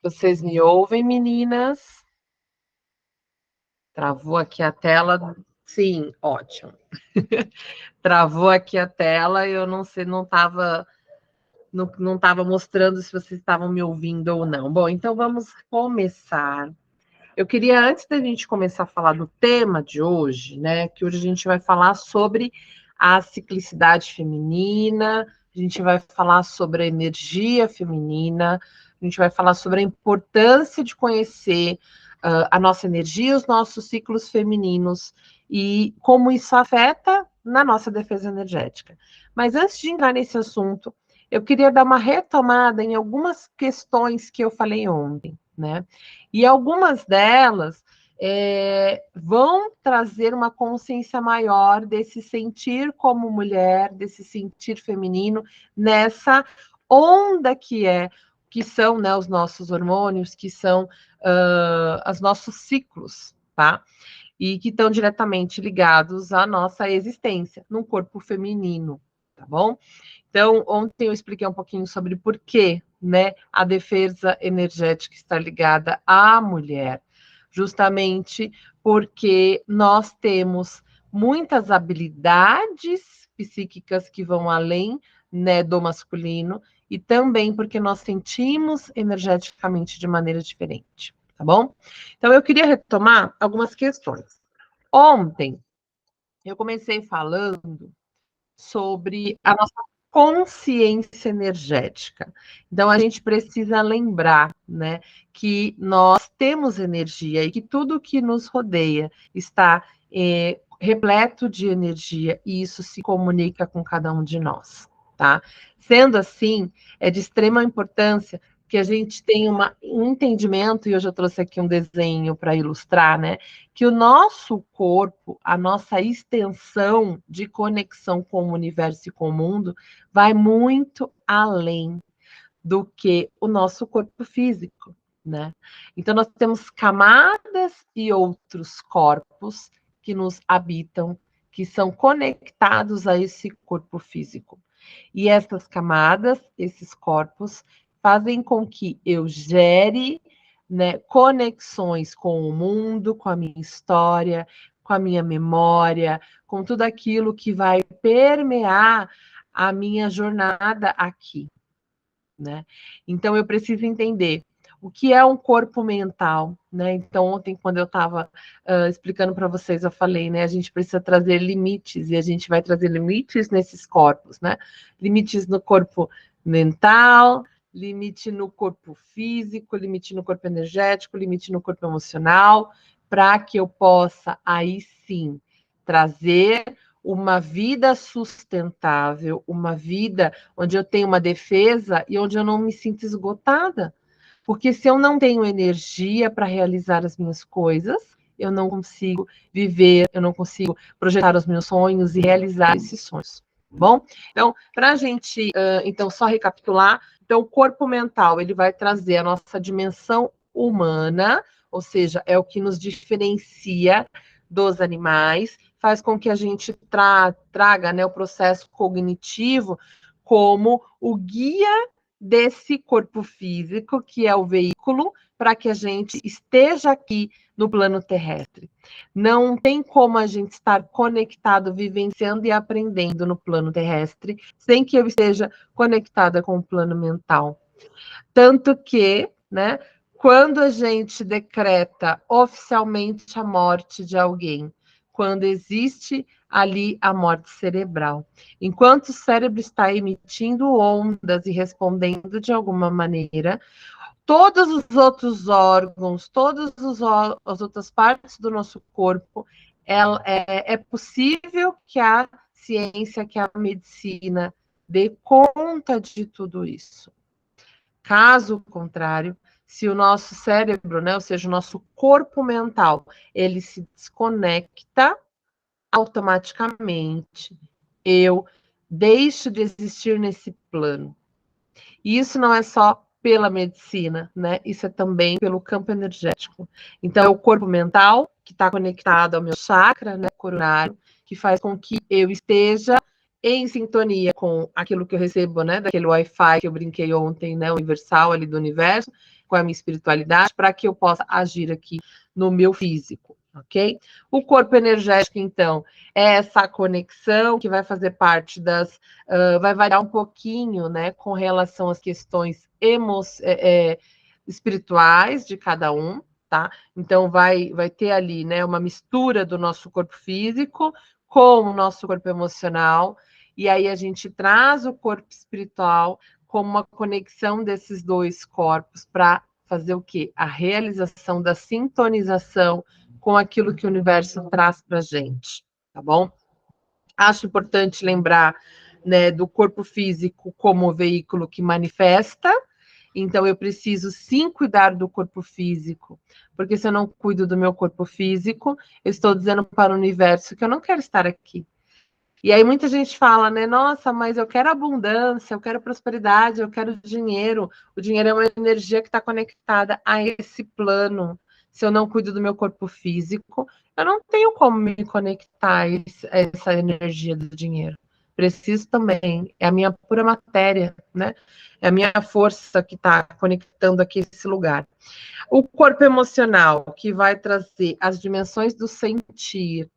Vocês me ouvem, meninas? Travou aqui a tela. Sim, ótimo. Travou aqui a tela e eu não sei, não estava mostrando se vocês estavam me ouvindo ou não. Bom, então vamos começar. Eu queria, antes da gente começar a falar do tema de hoje, né? Que hoje a gente vai falar sobre a ciclicidade feminina, a gente vai falar sobre a energia feminina, a gente vai falar sobre a importância de conhecer a nossa energia, os nossos ciclos femininos e como isso afeta na nossa defesa energética. Mas antes de entrar nesse assunto, eu queria dar uma retomada em algumas questões que eu falei ontem, né? E algumas delas vão trazer uma consciência maior desse sentir como mulher, desse sentir feminino, nessa onda que são, né, os nossos hormônios, que são os nossos ciclos, tá? E que estão diretamente ligados à nossa existência no corpo feminino, tá bom? Então, ontem eu expliquei um pouquinho sobre por que, né, a defesa energética está ligada à mulher, justamente porque nós temos muitas habilidades psíquicas que vão além, né, do masculino, e também porque nós sentimos energeticamente de maneira diferente, tá bom? Então, eu queria retomar algumas questões. Ontem, eu comecei falando sobre a nossa consciência energética. Então, a gente precisa lembrar, né, que nós temos energia e que tudo que nos rodeia está repleto de energia e isso se comunica com cada um de nós, tá? Sendo assim, é de extrema importância que a gente tenha um entendimento, e eu já trouxe aqui um desenho para ilustrar, né? Que o nosso corpo, a nossa extensão de conexão com o universo e com o mundo, vai muito além do que o nosso corpo físico, né? Então, nós temos camadas e outros corpos que nos habitam, que são conectados a esse corpo físico. E essas camadas, esses corpos, fazem com que eu gere, né, conexões com o mundo, com a minha história, com a minha memória, com tudo aquilo que vai permear a minha jornada aqui, né? Então eu preciso entender o que é um corpo mental, né? Então ontem quando eu estava explicando para vocês, eu falei, né? A gente precisa trazer limites e a gente vai trazer limites nesses corpos, né? Limites no corpo mental, limite no corpo físico, limite no corpo energético, limite no corpo emocional, para que eu possa aí sim trazer uma vida sustentável, uma vida onde eu tenho uma defesa e onde eu não me sinto esgotada. Porque se eu não tenho energia para realizar as minhas coisas, eu não consigo viver, eu não consigo projetar os meus sonhos e realizar esses sonhos. Bom, então, para a gente, então, só recapitular, então, o corpo mental, ele vai trazer a nossa dimensão humana, ou seja, é o que nos diferencia dos animais, faz com que a gente traga, né, o processo cognitivo como o guia desse corpo físico, que é o veículo, para que a gente esteja aqui no plano terrestre. Não tem como a gente estar conectado, vivenciando e aprendendo no plano terrestre, sem que eu esteja conectada com o plano mental. Tanto que, né, quando a gente decreta oficialmente a morte de alguém, quando existe ali a morte cerebral, enquanto o cérebro está emitindo ondas e respondendo de alguma maneira, todos os outros órgãos, as outras partes do nosso corpo, é possível que a ciência, que a medicina dê conta de tudo isso. Caso contrário, se o nosso cérebro, né, ou seja, o nosso corpo mental, ele se desconecta, automaticamente eu deixo de existir nesse plano. E isso não é só pela medicina, né? Isso é também pelo campo energético. Então, é o corpo mental, que está conectado ao meu chakra, né, coronário, que faz com que eu esteja em sintonia com aquilo que eu recebo, né, daquele Wi-Fi que eu brinquei ontem, né, universal ali do universo, com a minha espiritualidade, para que eu possa agir aqui no meu físico, ok? O corpo energético, então, é essa conexão que vai fazer parte das... vai variar um pouquinho, né, com relação às questões espirituais de cada um, tá? Então, vai ter ali, né, uma mistura do nosso corpo físico com o nosso corpo emocional, e aí a gente traz o corpo espiritual como uma conexão desses dois corpos para fazer o quê? A realização da sintonização com aquilo que o universo traz para a gente, tá bom? Acho importante lembrar, né, do corpo físico como veículo que manifesta, então eu preciso sim cuidar do corpo físico, porque se eu não cuido do meu corpo físico, eu estou dizendo para o universo que eu não quero estar aqui. E aí muita gente fala, né? Nossa, mas eu quero abundância, eu quero prosperidade, eu quero dinheiro. O dinheiro é uma energia que está conectada a esse plano. Se eu não cuido do meu corpo físico, eu não tenho como me conectar a essa energia do dinheiro. Preciso também, é a minha pura matéria, né? É a minha força que está conectando aqui esse lugar. O corpo emocional, que vai trazer as dimensões do sentir,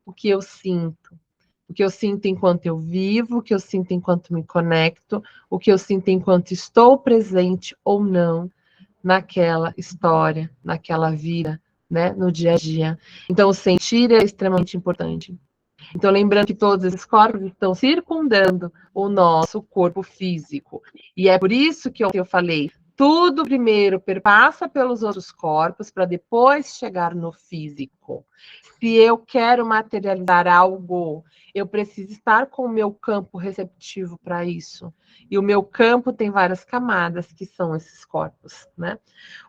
o que eu sinto, o que eu sinto enquanto eu vivo, o que eu sinto enquanto me conecto, o que eu sinto enquanto estou presente ou não naquela história, naquela vida, né, no dia a dia. Então, o sentir é extremamente importante. Então, lembrando que todos esses corpos estão circundando o nosso corpo físico. E é por isso que eu falei, tudo primeiro perpassa pelos outros corpos para depois chegar no físico. Se eu quero materializar algo, eu preciso estar com o meu campo receptivo para isso. E o meu campo tem várias camadas, que são esses corpos, né?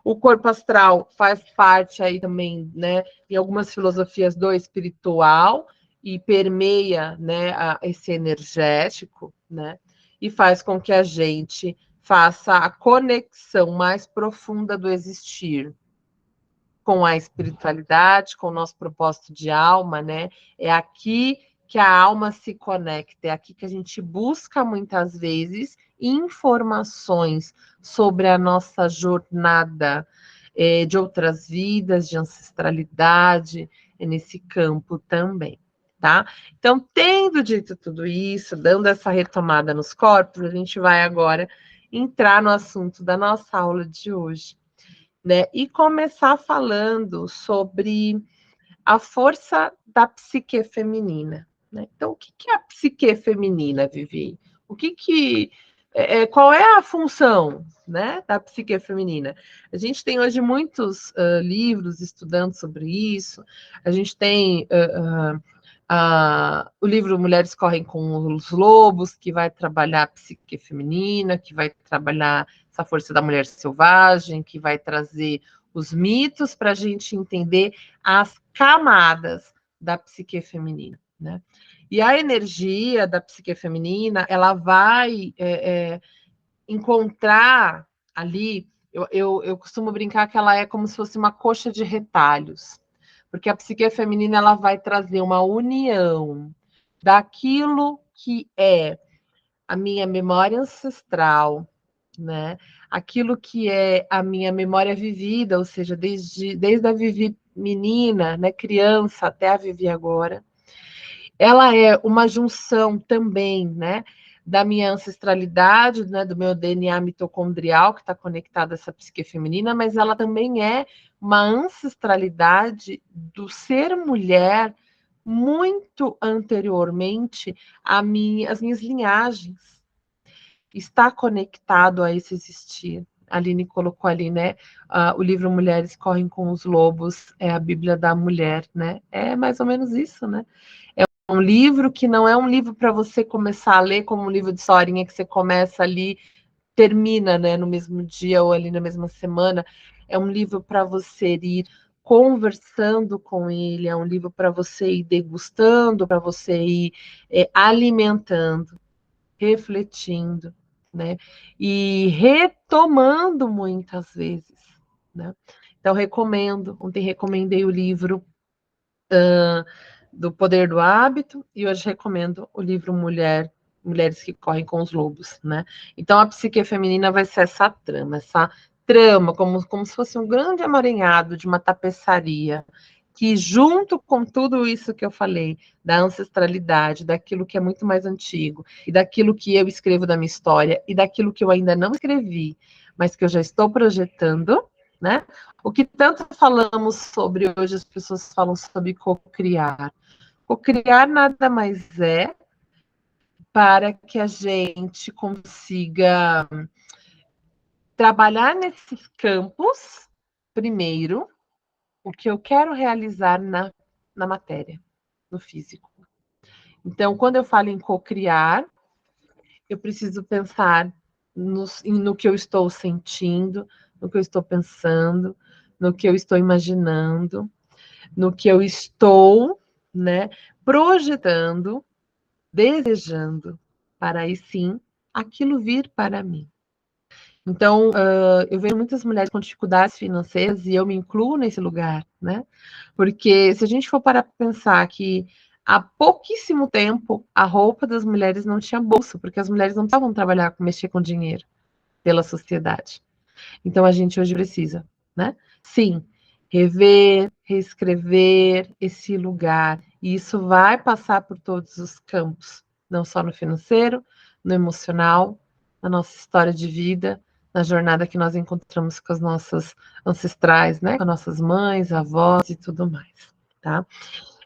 O corpo astral faz parte aí também, né, em algumas filosofias do espiritual, e permeia, né, esse energético, né, e faz com que a gente faça a conexão mais profunda do existir com a espiritualidade, com o nosso propósito de alma, né? É aqui que a alma se conecta, é aqui que a gente busca muitas vezes informações sobre a nossa jornada de outras vidas, de ancestralidade, nesse campo também. Tá? Então, tendo dito tudo isso, dando essa retomada nos corpos, a gente vai agora entrar no assunto da nossa aula de hoje, né? E começar falando sobre a força da psique feminina, né? Então, o que é a psique feminina, Vivi? O qual é a função, né, da psique feminina? A gente tem hoje muitos livros estudando sobre isso. A gente tem o livro Mulheres Correm com os Lobos, que vai trabalhar a psique feminina, que vai trabalhar essa força da mulher selvagem, que vai trazer os mitos para a gente entender as camadas da psique feminina, né? E a energia da psique feminina, ela vai encontrar ali, eu costumo brincar que ela é como se fosse uma coxa de retalhos, porque a psique feminina ela vai trazer uma união daquilo que é a minha memória ancestral, né? Aquilo que é a minha memória vivida, ou seja, desde a Vivi menina, né, criança, até a Vivi agora. Ela é uma junção também, né, da minha ancestralidade, né, do meu DNA mitocondrial, que está conectado a essa psique feminina, mas ela também é uma ancestralidade do ser mulher muito anteriormente às minhas linhagens. Está conectado a esse existir. A Aline colocou ali, né? O livro Mulheres Correm com os Lobos é a Bíblia da Mulher, né? É mais ou menos isso, né? É um livro que não é um livro para você começar a ler como um livro de historinha que você começa ali, termina, né, no mesmo dia ou ali na mesma semana. É um livro para você ir conversando com ele, é um livro para você ir degustando, para você ir alimentando, refletindo, né? E retomando muitas vezes, né? Então, recomendo. Ontem recomendei o livro do Poder do Hábito, e hoje recomendo o livro Mulheres que Correm com os Lobos, né? Então, a psique feminina vai ser essa trama, como se fosse um grande emaranhado de uma tapeçaria, que junto com tudo isso que eu falei, da ancestralidade, daquilo que é muito mais antigo, e daquilo que eu escrevo da minha história, e daquilo que eu ainda não escrevi, mas que eu já estou projetando, né? O que tanto falamos sobre hoje, as pessoas falam sobre cocriar. Cocriar nada mais é para que a gente consiga trabalhar nesses campos, primeiro, o que eu quero realizar na matéria, no físico. Então, quando eu falo em cocriar, eu preciso pensar no que eu estou sentindo, no que eu estou pensando, no que eu estou imaginando, no que eu estou, né, projetando, desejando, para aí sim aquilo vir para mim. Então, eu vejo muitas mulheres com dificuldades financeiras e eu me incluo nesse lugar, né? Porque se a gente for parar para pensar que há pouquíssimo tempo a roupa das mulheres não tinha bolso, porque as mulheres não estavam trabalhar com mexer com dinheiro pela sociedade. Então a gente hoje precisa, né? Sim, rever, reescrever esse lugar. E isso vai passar por todos os campos, não só no financeiro, no emocional, na nossa história de vida, na jornada que nós encontramos com as nossas ancestrais, né? Com as nossas mães, avós e tudo mais, tá?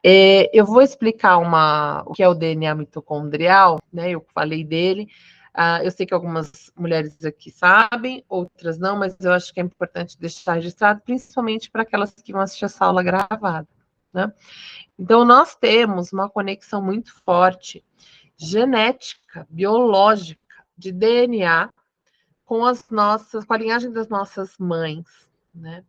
Eu vou explicar o que é o DNA mitocondrial, né? Eu falei dele. Eu sei que algumas mulheres aqui sabem, outras não, mas eu acho que é importante deixar registrado, principalmente para aquelas que vão assistir essa aula gravada, né? Então, nós temos uma conexão muito forte, genética, biológica, de DNA, com a linhagem das nossas mães, né?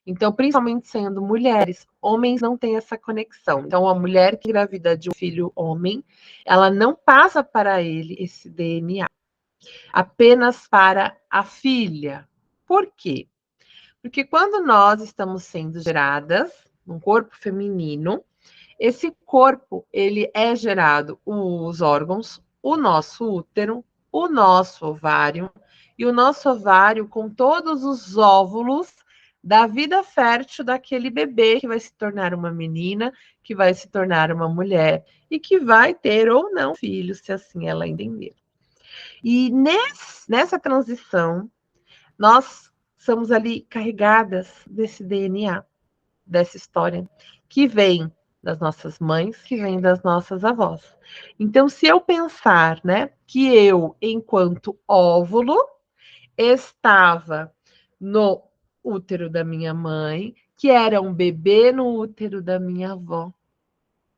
Então, principalmente sendo mulheres, homens não têm essa conexão. Então, a mulher que engravida de um filho homem, ela não passa para ele esse DNA, apenas para a filha. Por quê? Porque quando nós estamos sendo geradas num corpo feminino, esse corpo, ele é gerado os órgãos, o nosso útero, o nosso ovário, e o nosso ovário com todos os óvulos da vida fértil daquele bebê que vai se tornar uma menina, que vai se tornar uma mulher e que vai ter ou não filhos, se assim ela entender. E nessa transição, nós somos ali carregadas desse DNA, dessa história, que vem das nossas mães, que vem das nossas avós. Então, se eu pensar, né, que eu, enquanto óvulo, estava no útero da minha mãe, que era um bebê no útero da minha avó,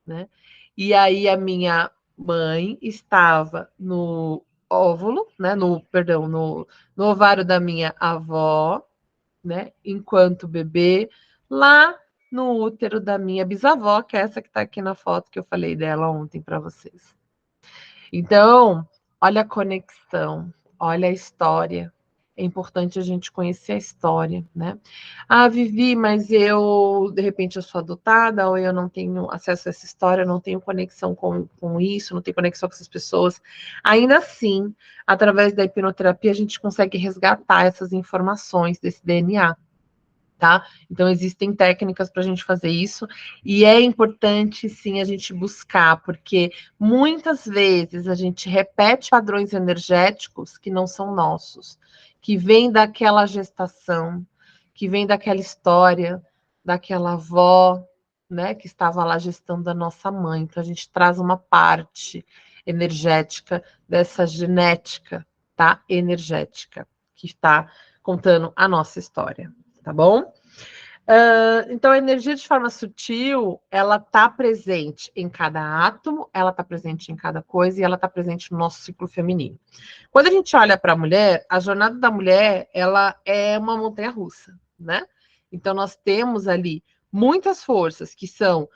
né? E aí a minha mãe estava no óvulo, né, no ovário da minha avó, né, enquanto bebê, lá no útero da minha bisavó, que é essa que está aqui na foto que eu falei dela ontem para vocês. Então, olha a conexão, olha a história. É importante a gente conhecer a história, né? Ah, Vivi, mas eu, de repente, eu sou adotada, ou eu não tenho acesso a essa história, não tenho conexão com isso, não tenho conexão com essas pessoas. Ainda assim, através da hipnoterapia, a gente consegue resgatar essas informações desse DNA. Tá? Então, existem técnicas para a gente fazer isso, e é importante, sim, a gente buscar, porque muitas vezes a gente repete padrões energéticos que não são nossos, que vêm daquela gestação, que vem daquela história, daquela avó, né, que estava lá gestando a nossa mãe. Então, a gente traz uma parte energética dessa genética, tá? Energética, que está contando a nossa história. Tá bom? Então, a energia de forma sutil, ela está presente em cada átomo, ela está presente em cada coisa e ela está presente no nosso ciclo feminino. Quando a gente olha para a mulher, a jornada da mulher, ela é uma montanha-russa, né? Então, nós temos ali muitas forças que são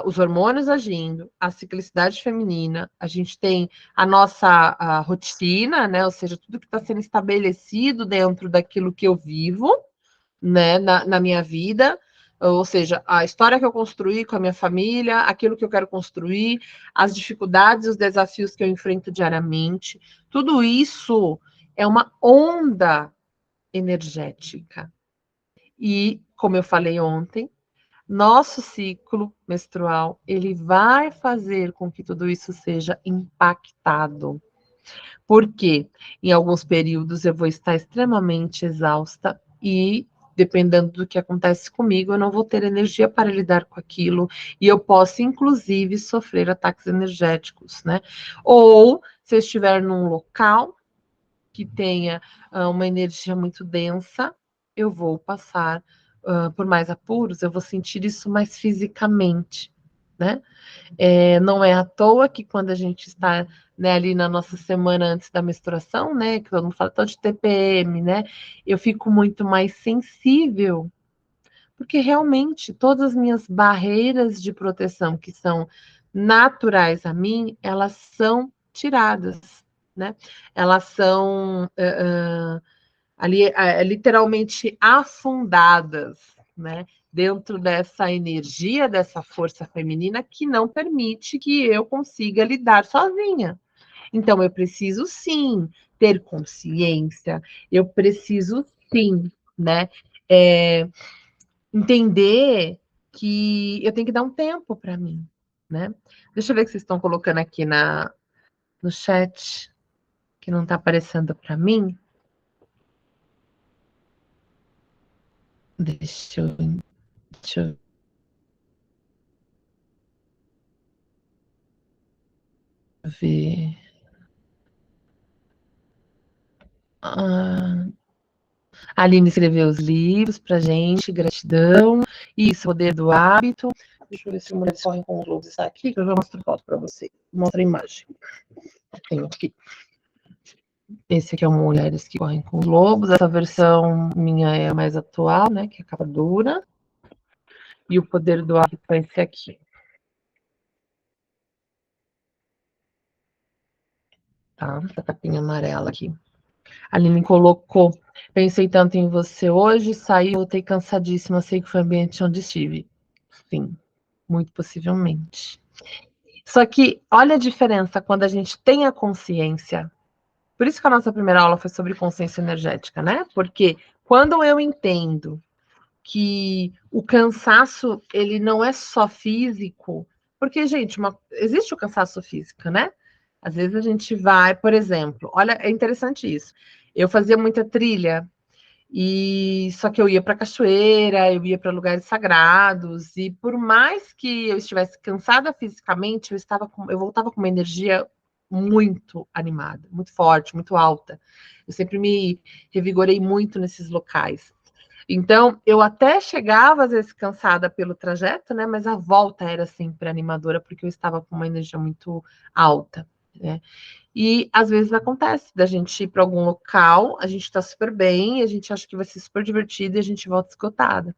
os hormônios agindo, a ciclicidade feminina, a gente tem a nossa rotina, né? Ou seja, tudo que está sendo estabelecido dentro daquilo que eu vivo, né, na minha vida, ou seja, a história que eu construí com a minha família, aquilo que eu quero construir, as dificuldades, os desafios que eu enfrento diariamente, tudo isso é uma onda energética. E, como eu falei ontem, nosso ciclo menstrual, ele vai fazer com que tudo isso seja impactado. Porque em alguns períodos eu vou estar extremamente exausta e, dependendo do que acontece comigo, eu não vou ter energia para lidar com aquilo e eu posso, inclusive, sofrer ataques energéticos, né? Ou se eu estiver num local que tenha uma energia muito densa, eu vou passar por mais apuros, eu vou sentir isso mais fisicamente, né? Não é à toa que quando a gente está, né, ali na nossa semana antes da menstruação, né, que todo mundo fala tanto de TPM, né, eu fico muito mais sensível, porque realmente todas as minhas barreiras de proteção que são naturais a mim, elas são tiradas, né? Elas são ali literalmente afundadas, né? Dentro dessa energia, dessa força feminina que não permite que eu consiga lidar sozinha. Então, eu preciso sim ter consciência, eu preciso sim, né? É, entender que eu tenho que dar um tempo para mim, né? Deixa eu ver o que vocês estão colocando aqui no chat, que não está aparecendo para mim. Deixa eu ver. A Aline escreveu os livros pra gente, gratidão. Isso, poder do hábito. Deixa eu ver se o Mulheres Correm com os Lobos está aqui, que eu já mostro foto para você. Mostra a imagem. Tenho aqui. Esse aqui é o Mulheres que Correm com os Lobos. Essa versão minha é a mais atual, né? Que é a capa dura. E o poder do hábito é esse aqui. Tá? Essa capinha amarela aqui. A Aline colocou. Pensei tanto em você hoje, saí, voltei cansadíssima, sei que foi o ambiente onde estive. Sim, muito possivelmente. Só que olha a diferença quando a gente tem a consciência. Por isso que a nossa primeira aula foi sobre consciência energética, né? Porque quando eu entendo que o cansaço, ele não é só físico, porque, gente, existe o cansaço físico, né? Às vezes a gente vai, por exemplo, olha, é interessante isso. Eu fazia muita trilha, e só que eu ia para cachoeira, eu ia para lugares sagrados, e por mais que eu estivesse cansada fisicamente, eu voltava com uma energia muito animada, muito forte, muito alta. Eu sempre me revigorei muito nesses locais. Então, eu até chegava, às vezes, cansada pelo trajeto, né? Mas a volta era sempre animadora, porque eu estava com uma energia muito alta, né? E às vezes acontece da gente ir para algum local, a gente está super bem, a gente acha que vai ser super divertido e a gente volta esgotada,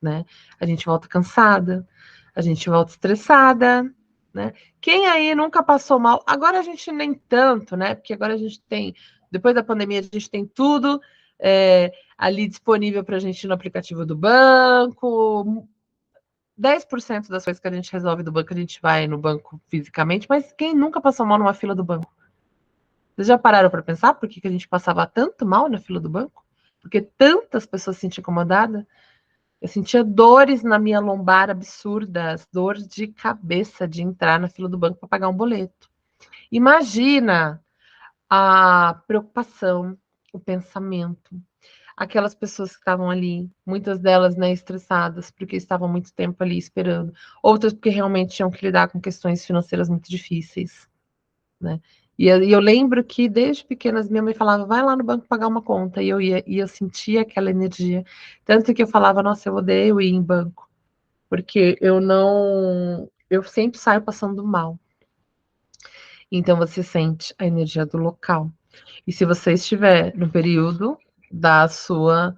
né? A gente volta cansada, a gente volta estressada, né? Quem aí nunca passou mal? Agora a gente nem tanto, né? Porque agora a gente tem, depois da pandemia, a gente tem tudo ali disponível para a gente no aplicativo do banco. 10% das coisas que a gente resolve do banco, a gente vai no banco fisicamente, mas quem nunca passou mal numa fila do banco? Vocês já pararam para pensar por que a gente passava tanto mal na fila do banco? Porque tantas pessoas se sentiam incomodadas. Eu sentia dores na minha lombar absurdas, dores de cabeça de entrar na fila do banco para pagar um boleto. Imagina a preocupação, o pensamento. Aquelas pessoas que estavam ali, muitas delas, né, estressadas, porque estavam muito tempo ali esperando. Outras porque realmente tinham que lidar com questões financeiras muito difíceis, né? E eu lembro que desde pequenas minha mãe falava, vai lá no banco pagar uma conta, e eu ia, e eu sentia aquela energia. Tanto que eu falava, nossa, eu odeio ir em banco, porque eu sempre saio passando mal. Então você sente a energia do local. E se você estiver no período da sua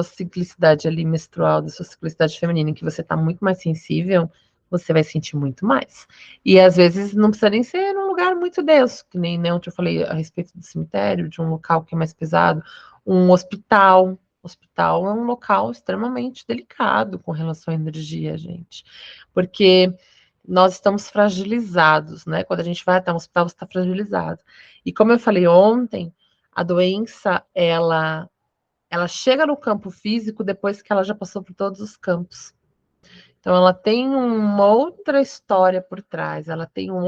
ciclicidade ali menstrual, da sua ciclicidade feminina, em que você está muito mais sensível, você vai sentir muito mais. E às vezes não precisa nem ser num lugar muito denso, que nem ontem eu falei a respeito do cemitério, de um local que é mais pesado, um hospital, O hospital é um local extremamente delicado com relação à energia, gente, porque nós estamos fragilizados, né? Quando a gente vai até um hospital, você está fragilizado. E como eu falei ontem, a doença, ela chega no campo físico depois que ela já passou por todos os campos. Então, ela tem uma outra história por trás, ela tem uma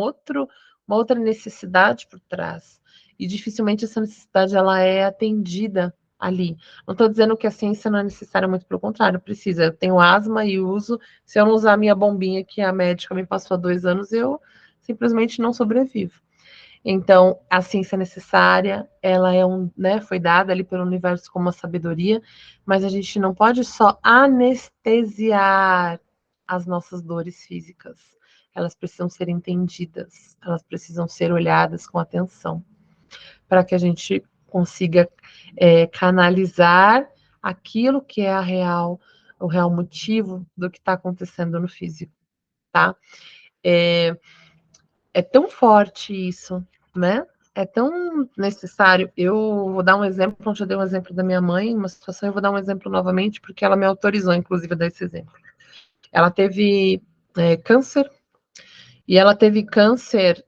outra necessidade por trás. E dificilmente essa necessidade ela é atendida ali. Não estou dizendo que a ciência não é necessária, muito pelo contrário, precisa. Eu tenho asma e uso. Se eu não usar a minha bombinha que a médica me passou há 2 anos, eu simplesmente não sobrevivo. Então, a ciência é necessária, ela é né, foi dada ali pelo universo como uma sabedoria, mas a gente não pode só anestesiar as nossas dores físicas. Elas precisam ser entendidas, elas precisam ser olhadas com atenção, para que a gente consiga canalizar aquilo que é o real motivo do que está acontecendo no físico, tá? É tão forte isso, né? É tão necessário. Eu vou dar um exemplo, onde eu dei um exemplo da minha mãe, uma situação, eu vou dar um exemplo novamente, porque ela me autorizou, inclusive, a dar esse exemplo. Ela teve câncer, e ela teve câncer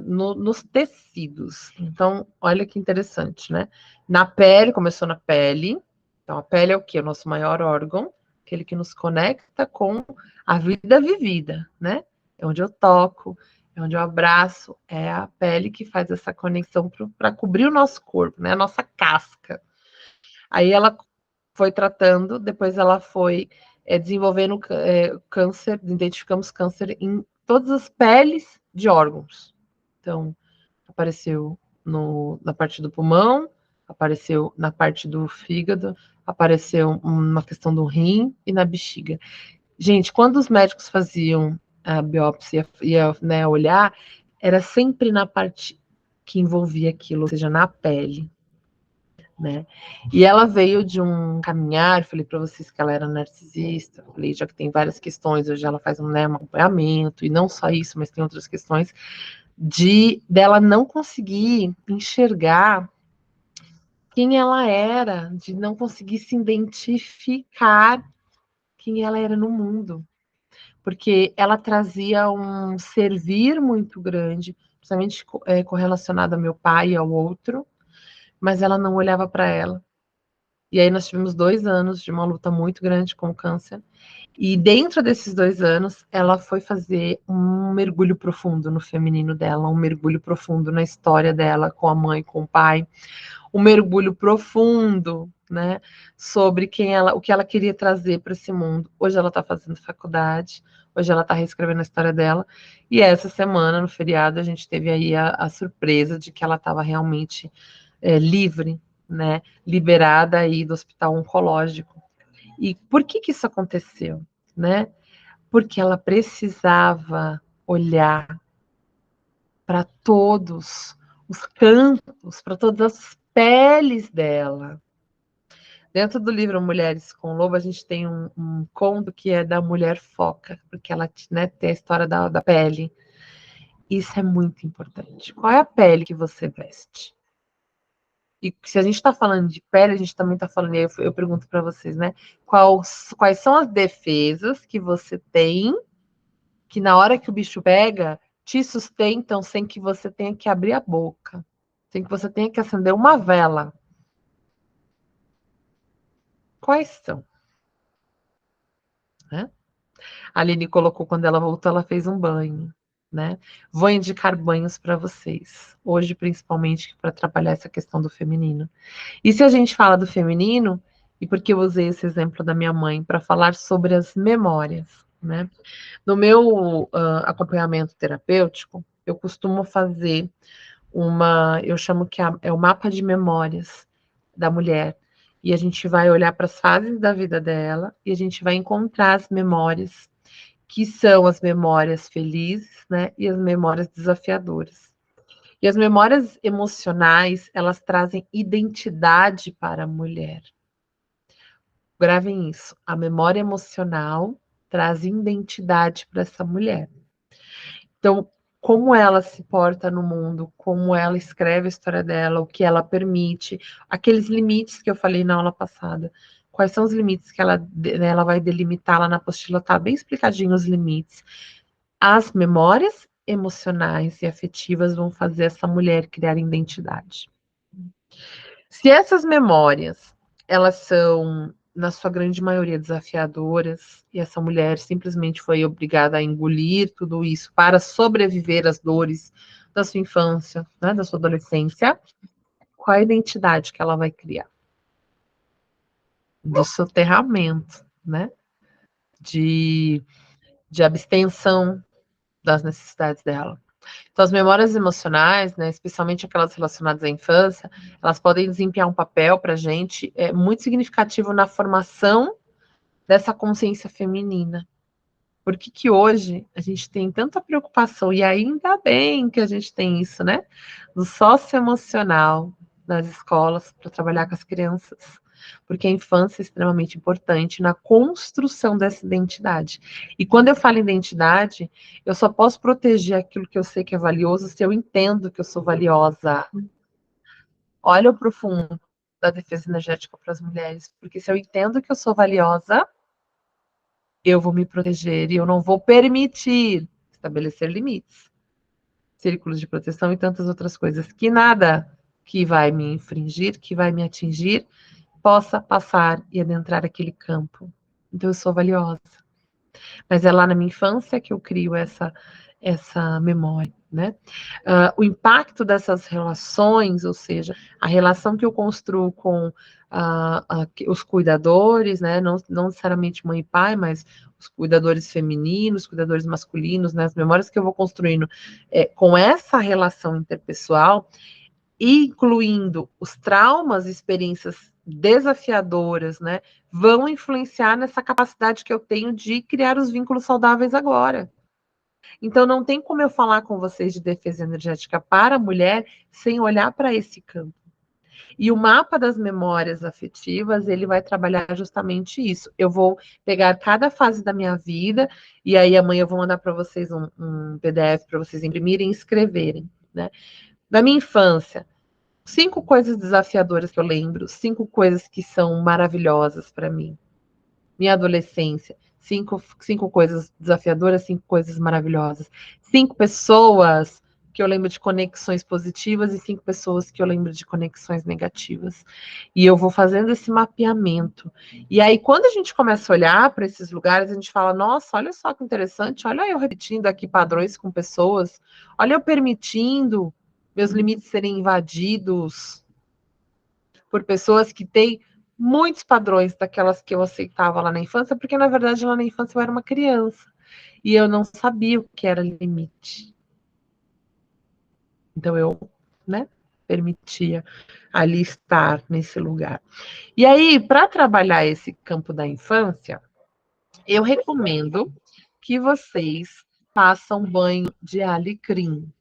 nos tecidos. Então, olha que interessante, né? Na pele, começou na pele. Então, a pele é o quê? O nosso maior órgão, aquele que nos conecta com a vida vivida, né? É onde eu toco, é onde eu abraço, é a pele que faz essa conexão para cobrir o nosso corpo, né? A nossa casca. Aí ela foi tratando, depois ela foi desenvolvendo câncer, identificamos câncer em todas as peles de órgãos. Então, apareceu na parte do pulmão, apareceu na parte do fígado, apareceu uma questão do rim e na bexiga. Gente, quando os médicos faziam a biópsia e né, olhar, era sempre na parte que envolvia aquilo, ou seja, na pele. Né? E ela veio de um caminhar, falei para vocês que ela era narcisista, falei, já que tem várias questões, hoje ela faz né, um acompanhamento, e não só isso, mas tem outras questões, dela não conseguir enxergar quem ela era, de não conseguir se identificar quem ela era no mundo. Porque ela trazia um servir muito grande, principalmente correlacionado ao meu pai e ao outro, mas ela não olhava para ela. E aí nós tivemos 2 anos de uma luta muito grande com o câncer. E dentro desses 2 anos, ela foi fazer um mergulho profundo no feminino dela, um mergulho profundo na história dela, com a mãe, com o pai, um mergulho profundo, né, sobre o que ela queria trazer para esse mundo. Hoje ela está fazendo faculdade, hoje ela está reescrevendo a história dela. E essa semana, no feriado, a gente teve aí a surpresa de que ela estava realmente livre, né, liberada aí do hospital oncológico. E por que isso aconteceu, né? Porque ela precisava olhar para todos os campos, para todas as peles dela. Dentro do livro Mulheres com Lobo, a gente tem um conto que é da mulher foca, porque ela né, tem a história da pele. Isso é muito importante. Qual é a pele que você veste? E se a gente está falando de pele, a gente também está falando, e aí eu pergunto para vocês, né? Quais são as defesas que você tem que na hora que o bicho pega, te sustentam sem que você tenha que abrir a boca, sem que você tenha que acender uma vela? Quais são? Né? A Aline colocou quando ela voltou, ela fez um banho. Né? Vou indicar banhos para vocês, hoje principalmente para trabalhar essa questão do feminino. E se a gente fala do feminino, e porque eu usei esse exemplo da minha mãe para falar sobre as memórias, né? No meu acompanhamento terapêutico, eu costumo fazer eu chamo que é o mapa de memórias da mulher. E a gente vai olhar para as fases da vida dela e a gente vai encontrar as memórias que são as memórias felizes, né, e as memórias desafiadoras. E as memórias emocionais, elas trazem identidade para a mulher. Gravem isso. A memória emocional traz identidade para essa mulher. Então, como ela se porta no mundo, como ela escreve a história dela, o que ela permite, aqueles limites que eu falei na aula passada. Quais são os limites que ela vai delimitar lá na apostila? Tá bem explicadinho os limites. As memórias emocionais e afetivas vão fazer essa mulher criar identidade. Se essas memórias, elas são, na sua grande maioria, desafiadoras, e essa mulher simplesmente foi obrigada a engolir tudo isso para sobreviver às dores da sua infância, né, da sua adolescência, qual a identidade que ela vai criar? Do soterramento, né? De abstenção das necessidades dela. Então, as memórias emocionais, né, especialmente aquelas relacionadas à infância, elas podem desempenhar um papel para a gente muito significativo na formação dessa consciência feminina. Por que hoje a gente tem tanta preocupação, e ainda bem que a gente tem isso, né? Do socioemocional nas escolas para trabalhar com as crianças. Porque a infância é extremamente importante na construção dessa identidade. E quando eu falo identidade, eu só posso proteger aquilo que eu sei que é valioso se eu entendo que eu sou valiosa. Olha o profundo da defesa energética para as mulheres. Porque se eu entendo que eu sou valiosa, eu vou me proteger e eu não vou permitir estabelecer limites, círculos de proteção e tantas outras coisas, que nada que vai me infringir, que vai me atingir, possa passar e adentrar aquele campo. Então eu sou valiosa. Mas é lá na minha infância que eu crio essa memória, né? O impacto dessas relações, ou seja, a relação que eu construo com os cuidadores, né? Não necessariamente mãe e pai, mas os cuidadores femininos, cuidadores masculinos, né? As memórias que eu vou construindo com essa relação interpessoal, incluindo os traumas, experiências desafiadoras, né, vão influenciar nessa capacidade que eu tenho de criar os vínculos saudáveis agora. Então, não tem como eu falar com vocês de defesa energética para a mulher sem olhar para esse campo. E o mapa das memórias afetivas, ele vai trabalhar justamente isso. Eu vou pegar cada fase da minha vida, e aí amanhã eu vou mandar para vocês um PDF para vocês imprimirem e escreverem, né? Da minha infância, 5 coisas desafiadoras que eu lembro, 5 coisas que são maravilhosas para mim. Minha adolescência, 5 coisas desafiadoras, 5 coisas maravilhosas. 5 pessoas que eu lembro de conexões positivas e 5 pessoas que eu lembro de conexões negativas. E eu vou fazendo esse mapeamento. E aí, quando a gente começa a olhar para esses lugares, a gente fala, nossa, olha só que interessante, olha eu repetindo aqui padrões com pessoas, olha eu permitindo meus limites serem invadidos por pessoas que têm muitos padrões daquelas que eu aceitava lá na infância, porque na verdade lá na infância eu era uma criança e eu não sabia o que era limite. Então eu, né, permitia ali estar nesse lugar. E aí, para trabalhar esse campo da infância, eu recomendo que vocês façam banho de alecrim,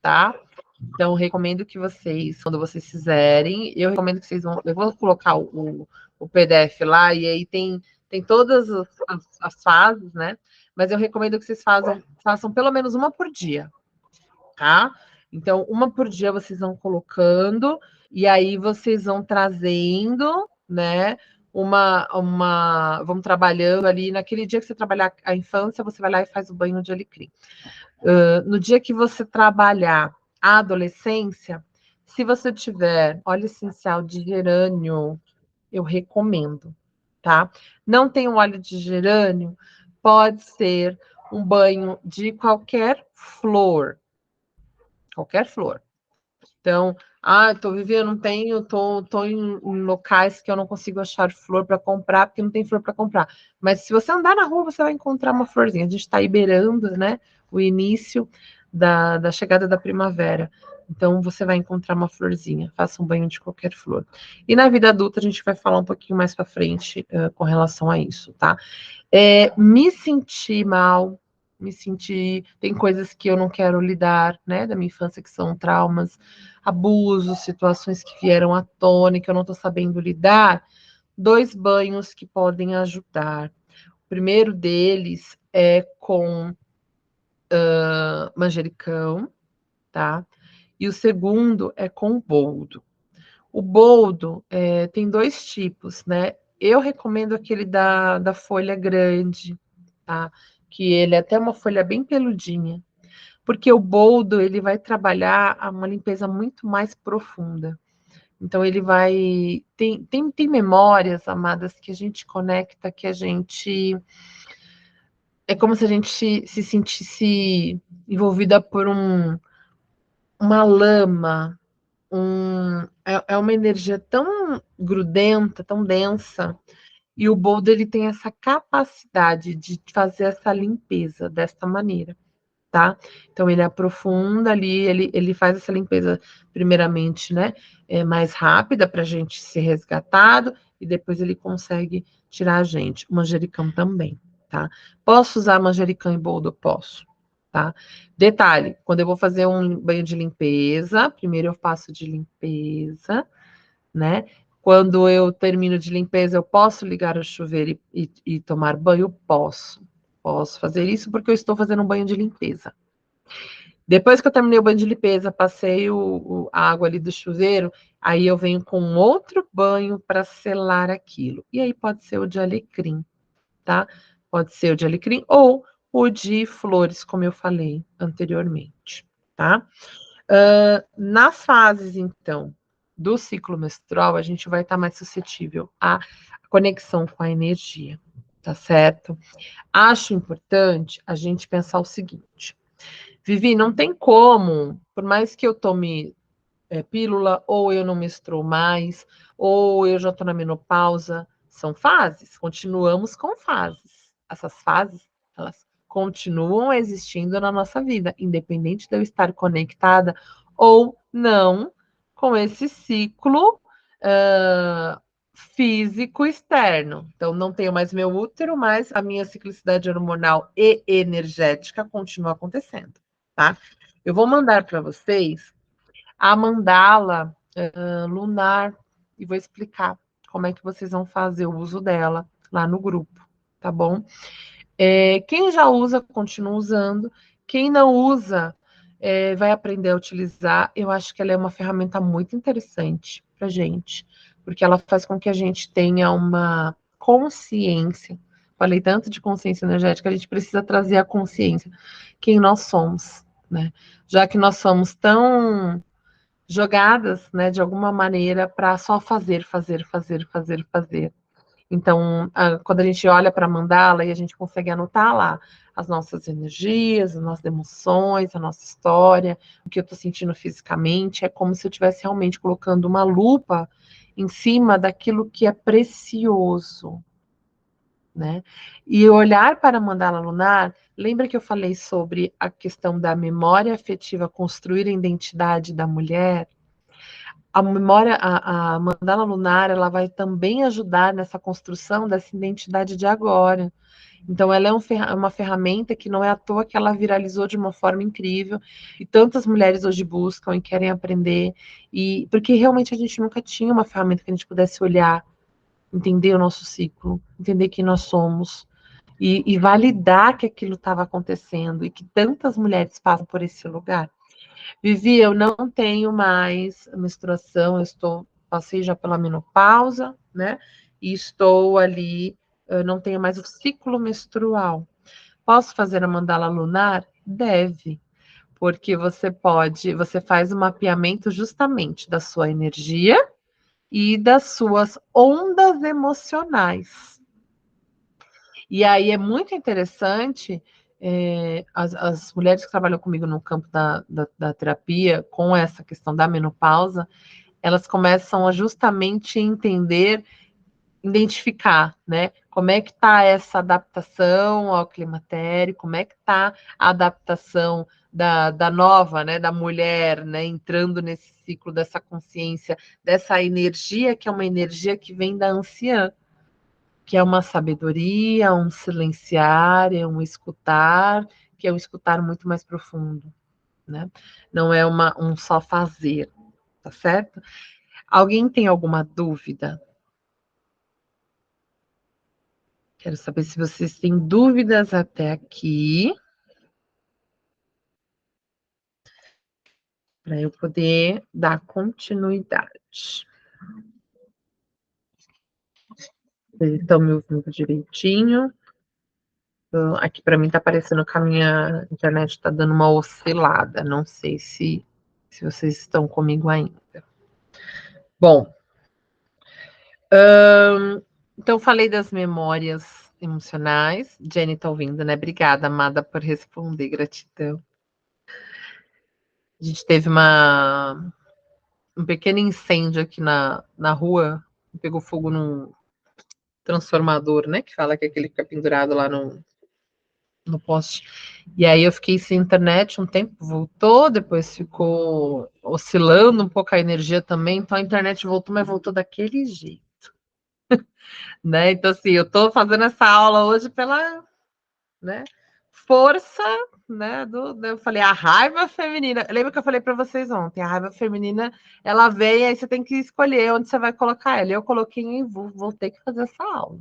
tá? Então, recomendo que vocês, quando vocês fizerem, eu recomendo que vocês vão. Eu vou colocar o PDF lá, e aí tem todas as fases, né? Mas eu recomendo que vocês façam pelo menos uma por dia, tá? Então, uma por dia vocês vão colocando, e aí vocês vão trazendo, né? Vamos trabalhando ali. Naquele dia que você trabalhar a infância, você vai lá e faz o banho de alecrim. No dia que você trabalhar a adolescência, se você tiver óleo essencial de gerânio, eu recomendo, tá? Não tem um óleo de gerânio, pode ser um banho de qualquer flor. Qualquer flor. Então, tô vivendo, não tenho, tô em locais que eu não consigo achar flor para comprar, porque não tem flor para comprar. Mas se você andar na rua, você vai encontrar uma florzinha. A gente está liberando, né, o início da chegada da primavera. Então, você vai encontrar uma florzinha. Faça um banho de qualquer flor. E na vida adulta, a gente vai falar um pouquinho mais para frente com relação a isso, tá? Me sentir mal, tem coisas que eu não quero lidar, né, da minha infância, que são traumas, abusos, situações que vieram à tona e que eu não estou sabendo lidar. 2 banhos que podem ajudar. O primeiro deles é com manjericão, tá? E o segundo é com boldo. O boldo tem 2 tipos, né? Eu recomendo aquele da folha grande, tá? Que ele é até uma folha bem peludinha, porque o boldo ele vai trabalhar uma limpeza muito mais profunda. Então ele vai tem memórias, amadas, que a gente conecta, que a gente é como se a gente se sentisse envolvida por uma lama, é uma energia tão grudenta, tão densa, e o boldo ele tem essa capacidade de fazer essa limpeza desta maneira, tá? Então ele aprofunda ali, ele faz essa limpeza primeiramente, né, mais rápida para a gente ser resgatado, e depois ele consegue tirar a gente. O manjericão também, tá? Posso usar manjericão e boldo? Posso, tá? Detalhe, quando eu vou fazer um banho de limpeza, primeiro eu faço de limpeza, né? Quando eu termino de limpeza, eu posso ligar o chuveiro e tomar banho? Posso. Posso fazer isso porque eu estou fazendo um banho de limpeza. Depois que eu terminei o banho de limpeza, passei a água ali do chuveiro, aí eu venho com outro banho para selar aquilo. E aí pode ser o de alecrim, tá? Pode ser o de alecrim ou o de flores, como eu falei anteriormente, tá? Nas fases, então, do ciclo menstrual, a gente vai estar mais suscetível à conexão com a energia, tá certo? Acho importante a gente pensar o seguinte: Vivi, não tem como, por mais que eu tome pílula, ou eu não menstruo mais, ou eu já estou na menopausa, são fases, continuamos com fases. Essas fases, elas continuam existindo na nossa vida, independente de eu estar conectada ou não com esse ciclo uh, físico externo. Então, não tenho mais meu útero, mas a minha ciclicidade hormonal e energética continua acontecendo, tá? Eu vou mandar para vocês a mandala lunar e vou explicar como é que vocês vão fazer o uso dela lá no grupo, tá bom? Quem já usa, continua usando. Quem não usa, vai aprender a utilizar. Eu acho que ela é uma ferramenta muito interessante para gente, porque ela faz com que a gente tenha uma consciência. Falei tanto de consciência energética, a gente precisa trazer a consciência quem nós somos, né? Já que nós somos tão jogadas, né, de alguma maneira para só fazer, fazer, fazer, fazer, fazer. Então, quando a gente olha para a mandala e a gente consegue anotar lá as nossas energias, as nossas emoções, a nossa história, o que eu estou sentindo fisicamente, é como se eu estivesse realmente colocando uma lupa em cima daquilo que é precioso, né? E olhar para a mandala lunar, lembra que eu falei sobre a questão da memória afetiva construir a identidade da mulher? A memória, a mandala lunar, ela vai também ajudar nessa construção dessa identidade de agora. Então, ela é uma ferramenta que não é à toa que ela viralizou de uma forma incrível, e tantas mulheres hoje buscam e querem aprender, e porque realmente a gente nunca tinha uma ferramenta que a gente pudesse olhar, entender o nosso ciclo, entender quem nós somos, e validar que aquilo estava acontecendo, e que tantas mulheres passam por esse lugar. Vivi, eu não tenho mais menstruação, passei já pela menopausa, né? E estou ali, eu não tenho mais o ciclo menstrual. Posso fazer a mandala lunar? Deve, porque você faz o mapeamento justamente da sua energia e das suas ondas emocionais. E aí é muito interessante, as mulheres que trabalham comigo no campo da terapia, com essa questão da menopausa, elas começam a justamente entender, identificar, né? Como é que está essa adaptação ao climatério, como é que está a adaptação da nova, né, da mulher, né, entrando nesse ciclo dessa consciência, dessa energia, que é uma energia que vem da anciã, que é uma sabedoria, um silenciar, é um escutar, que é um escutar muito mais profundo, né? Não é um só fazer, tá certo? Alguém tem alguma dúvida? Quero saber se vocês têm dúvidas até aqui. para eu poder dar continuidade. Vocês estão me ouvindo direitinho? Aqui para mim está aparecendo que a minha internet está dando uma oscilada. Não sei se vocês estão comigo ainda. Bom, então falei das memórias emocionais. Jenny está ouvindo, né? Obrigada, amada, por responder. Gratidão. A gente teve um pequeno incêndio aqui na rua. Pegou fogo num transformador, né? Que fala que é aquele que fica pendurado lá no poste. E aí eu fiquei sem internet um tempo, voltou, depois ficou oscilando um pouco a energia também, então a internet voltou, mas voltou daquele jeito. Né? Então, assim, eu tô fazendo essa aula hoje pela, né, força, né, eu falei, a raiva feminina, lembra que eu falei para vocês ontem, a raiva feminina, ela vem, aí você tem que escolher onde você vai colocar ela, eu coloquei em vou ter que fazer essa aula.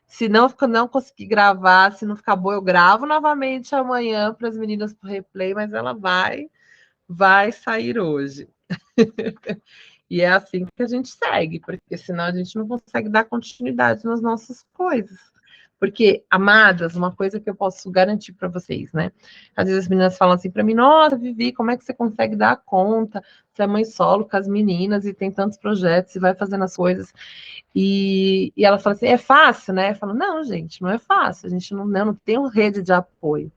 Se não conseguir gravar, se não ficar boa, eu gravo novamente amanhã para as meninas pro replay, mas ela vai sair hoje. E é assim que a gente segue, porque senão a gente não consegue dar continuidade nas nossas coisas. Porque, amadas, uma coisa que eu posso garantir para vocês, né? Às vezes as meninas falam assim para mim: nossa, Vivi, como é que você consegue dar conta? Você é mãe solo com as meninas e tem tantos projetos e vai fazendo as coisas. E ela fala assim: é fácil, né? Eu falo: não, gente, não é fácil. A gente não tem uma rede de apoio.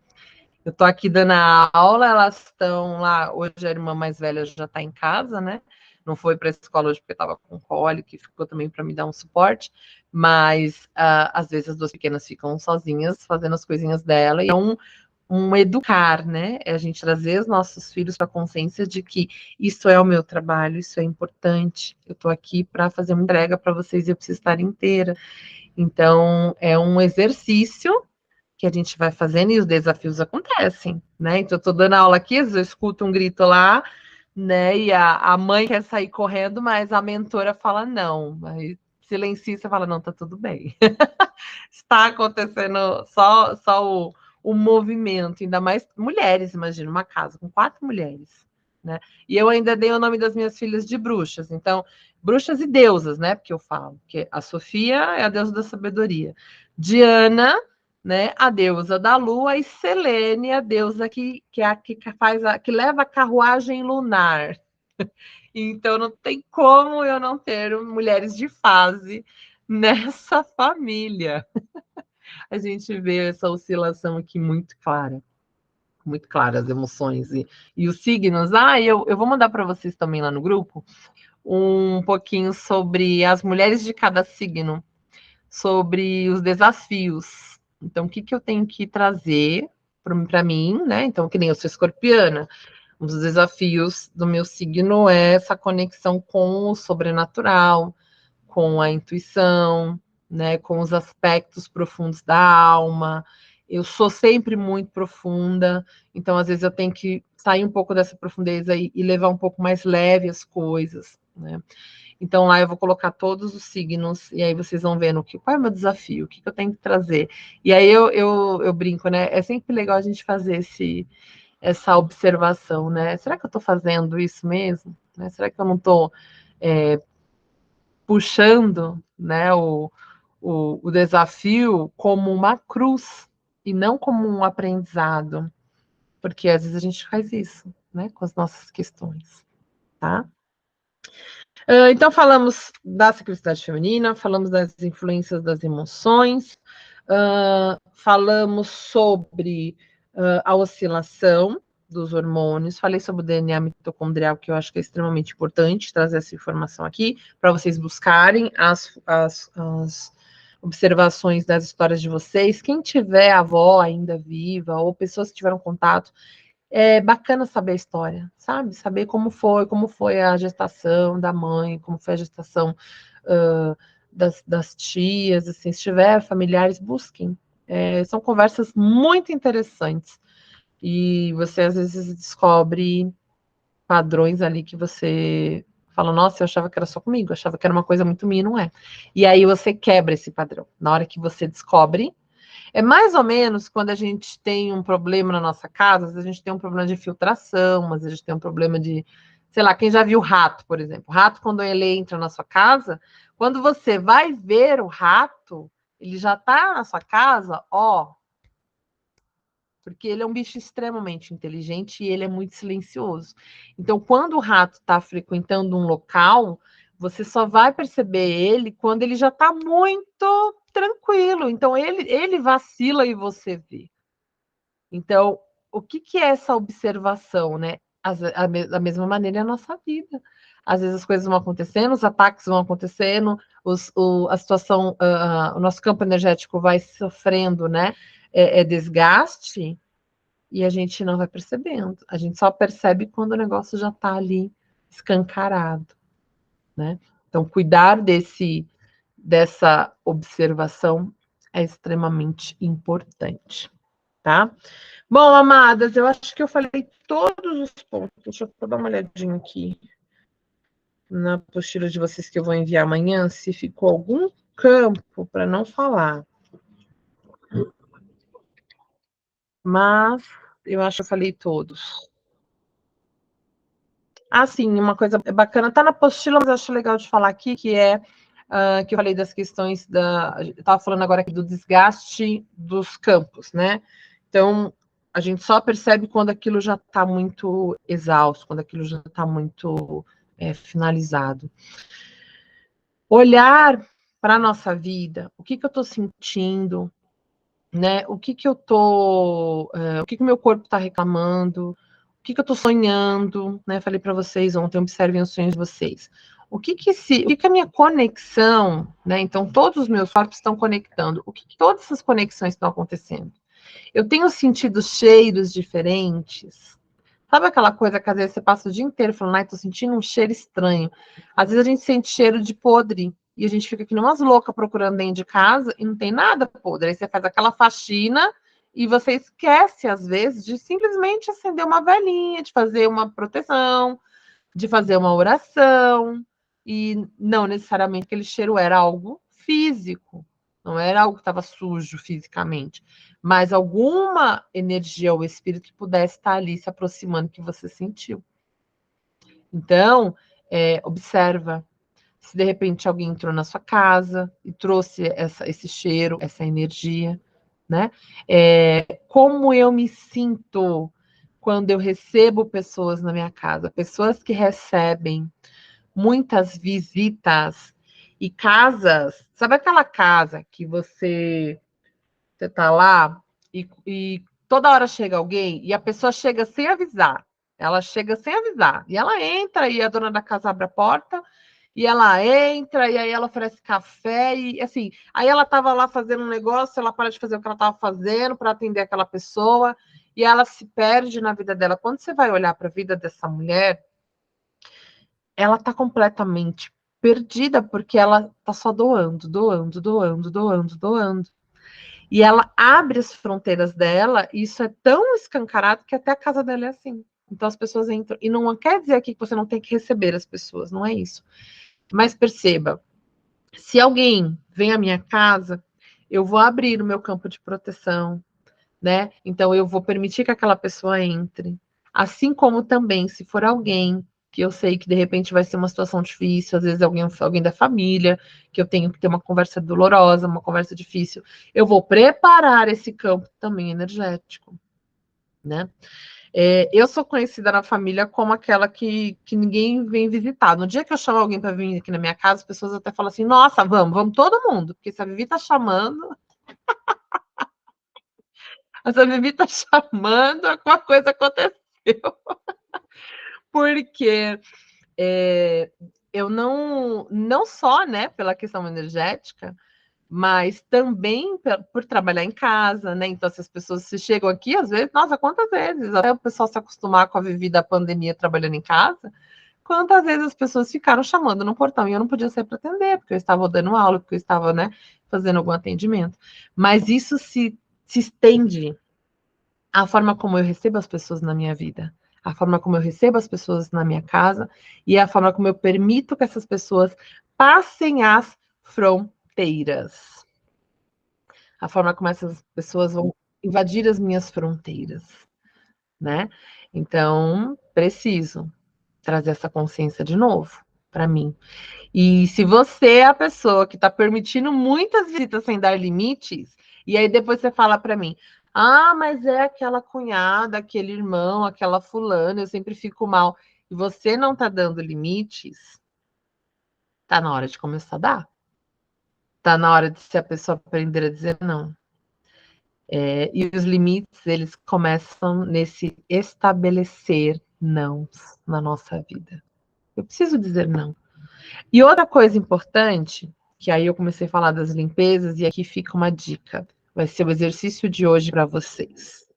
Eu estou aqui dando a aula, elas estão lá. Hoje a irmã mais velha já está em casa, né? Não foi para a escola hoje porque estava com cólica, que ficou também para me dar um suporte. Mas às vezes as duas pequenas ficam sozinhas fazendo as coisinhas dela. E é um educar, né? É a gente trazer os nossos filhos para a consciência de que isso é o meu trabalho, isso é importante. Eu estou aqui para fazer uma entrega para vocês e eu preciso estar inteira. Então, é um exercício que a gente vai fazendo e os desafios acontecem, né? Então, eu estou dando aula aqui, às vezes eu escuto um grito lá, né? E a mãe quer sair correndo, mas a mentora fala não. Aí silencia, você fala, não, tá tudo bem. Está acontecendo só o movimento, ainda mais mulheres, imagina, uma casa com 4 mulheres, né? E eu ainda dei o nome das minhas filhas de bruxas, então, bruxas e deusas, né? Porque eu falo, que a Sofia é a deusa da sabedoria, Diana, né, a deusa da lua, e Selene, a deusa que leva a carruagem lunar. Então não tem como eu não ter mulheres de fase nessa família. A gente vê essa oscilação aqui muito clara as emoções e os signos. Eu vou mandar para vocês também lá no grupo um pouquinho sobre as mulheres de cada signo, sobre os desafios. Então, o que eu tenho que trazer para mim, né? Então, que nem eu sou escorpiana, um dos desafios do meu signo é essa conexão com o sobrenatural, com a intuição, né, com os aspectos profundos da alma. Eu sou sempre muito profunda, então às vezes eu tenho que sair um pouco dessa profundeza e levar um pouco mais leve as coisas, né? Então lá eu vou colocar todos os signos e aí vocês vão vendo qual é o meu desafio, o que eu tenho que trazer. E aí eu brinco, né? É sempre legal a gente fazer essa observação, né? Será que eu estou fazendo isso mesmo? Né? Será que eu não estou puxando, né, o desafio como uma cruz e não como um aprendizado? Porque às vezes a gente faz isso, né, com as nossas questões, tá? Então falamos da sexualidade feminina, falamos das influências das emoções, falamos sobre a oscilação dos hormônios, falei sobre o DNA mitocondrial, que eu acho que é extremamente importante trazer essa informação aqui, para vocês buscarem as observações das histórias de vocês. Quem tiver avó ainda viva, ou pessoas que tiveram contato, é bacana saber a história, sabe? Saber como foi a gestação da mãe, como foi a gestação das tias, assim, se tiver familiares, busquem. São conversas muito interessantes. E você às vezes descobre padrões ali que você fala, nossa, eu achava que era só comigo, eu achava que era uma coisa muito minha, não é. E aí você quebra esse padrão. Na hora que você descobre, É mais ou menos quando a gente tem um problema na nossa casa, às vezes a gente tem um problema de filtração, às vezes a gente tem um problema de, sei lá, quem já viu rato, por exemplo. O rato, quando ele entra na sua casa, quando você vai ver o rato, ele já está na sua casa, ó, porque ele é um bicho extremamente inteligente e ele é muito silencioso. Então, quando o rato está frequentando um local, você só vai perceber ele quando ele já está muito tranquilo. Então, ele vacila e você vê. Então, o que é essa observação, né? Da mesma maneira é a nossa vida. Às vezes as coisas vão acontecendo, os ataques vão acontecendo, a situação, o nosso campo energético vai sofrendo, né? Desgaste, e a gente não vai percebendo. A gente só percebe quando o negócio já está ali escancarado, né? Então, cuidar dessa observação é extremamente importante, tá? Bom, amadas, eu acho que eu falei todos os pontos. Deixa eu só dar uma olhadinha aqui na apostila de vocês que eu vou enviar amanhã, se ficou algum campo para não falar. Mas eu acho que eu falei todos. Ah, sim, uma coisa bacana, tá na apostila, mas eu acho legal de falar aqui, que é que eu falei das questões eu estava falando agora aqui do desgaste dos campos, né? Então, a gente só percebe quando aquilo já está muito exausto, quando aquilo já está muito finalizado. Olhar para a nossa vida, o que eu estou sentindo, né? O que eu tô, o que o meu corpo está reclamando, o que eu estou sonhando, né? Falei para vocês ontem, observem os sonhos de vocês. O que a minha conexão, né? Então, todos os meus corpos estão conectando. O que todas essas conexões estão acontecendo? Eu tenho sentido cheiros diferentes. Sabe aquela coisa que às vezes você passa o dia inteiro falando, ai, tô sentindo um cheiro estranho. Às vezes a gente sente cheiro de podre e a gente fica aqui umas loucas procurando dentro de casa e não tem nada podre. Aí você faz aquela faxina e você esquece, às vezes, de simplesmente acender uma velinha, de fazer uma proteção, de fazer uma oração. E não necessariamente aquele cheiro era algo físico, não era algo que estava sujo fisicamente, mas alguma energia ou espírito que pudesse estar ali se aproximando que você sentiu. Então, observa se de repente alguém entrou na sua casa e trouxe esse cheiro, essa energia, né? Como eu me sinto quando eu recebo pessoas na minha casa, pessoas que recebem muitas visitas e casas, sabe aquela casa que você tá lá e toda hora chega alguém e a pessoa chega sem avisar. Ela chega sem avisar. E ela entra e a dona da casa abre a porta e ela entra e aí ela oferece café e assim, aí ela estava lá fazendo um negócio, ela para de fazer o que ela estava fazendo para atender aquela pessoa e ela se perde na vida dela. Quando você vai olhar para a vida dessa mulher, ela está completamente perdida porque ela está só doando, doando, doando, doando, doando. E ela abre as fronteiras dela, e isso é tão escancarado que até a casa dela é assim. Então as pessoas entram. E não quer dizer aqui que você não tem que receber as pessoas, não é isso. Mas perceba, se alguém vem à minha casa, eu vou abrir o meu campo de proteção, né? Então eu vou permitir que aquela pessoa entre. Assim como também, se for alguém que eu sei que de repente vai ser uma situação difícil, às vezes alguém da família, que eu tenho que ter uma conversa dolorosa, uma conversa difícil, eu vou preparar esse campo também energético, né? Eu sou conhecida na família como aquela que ninguém vem visitar. No dia que eu chamo alguém para vir aqui na minha casa, as pessoas até falam assim: nossa, vamos todo mundo, porque se a Vivi tá chamando, a Vivi tá chamando, alguma coisa aconteceu. Porque eu não só, né, pela questão energética, mas também por trabalhar em casa, né? Então, se as pessoas se chegam aqui, às vezes, nossa, quantas vezes? Até o pessoal se acostumar com a vivida pandemia trabalhando em casa, quantas vezes as pessoas ficaram chamando no portão e eu não podia sair para atender, porque eu estava dando aula, porque eu estava, né, fazendo algum atendimento. Mas isso se estende à forma como eu recebo as pessoas na minha vida, a forma como eu recebo as pessoas na minha casa e a forma como eu permito que essas pessoas passem as fronteiras. a forma como essas pessoas vão invadir as minhas fronteiras, né? Então, preciso trazer essa consciência de novo para mim. E se você é a pessoa que está permitindo muitas visitas sem dar limites, e aí depois você fala para mim, ah, mas é aquela cunhada, aquele irmão, aquela fulana, eu sempre fico mal, e você não está dando limites, tá na hora de começar a dar. Tá na hora de se a pessoa aprender a dizer não. E os limites, eles começam nesse estabelecer não na nossa vida. Eu preciso dizer não. E outra coisa importante, que aí eu comecei a falar das limpezas, e aqui fica uma dica. Vai ser o exercício de hoje para vocês.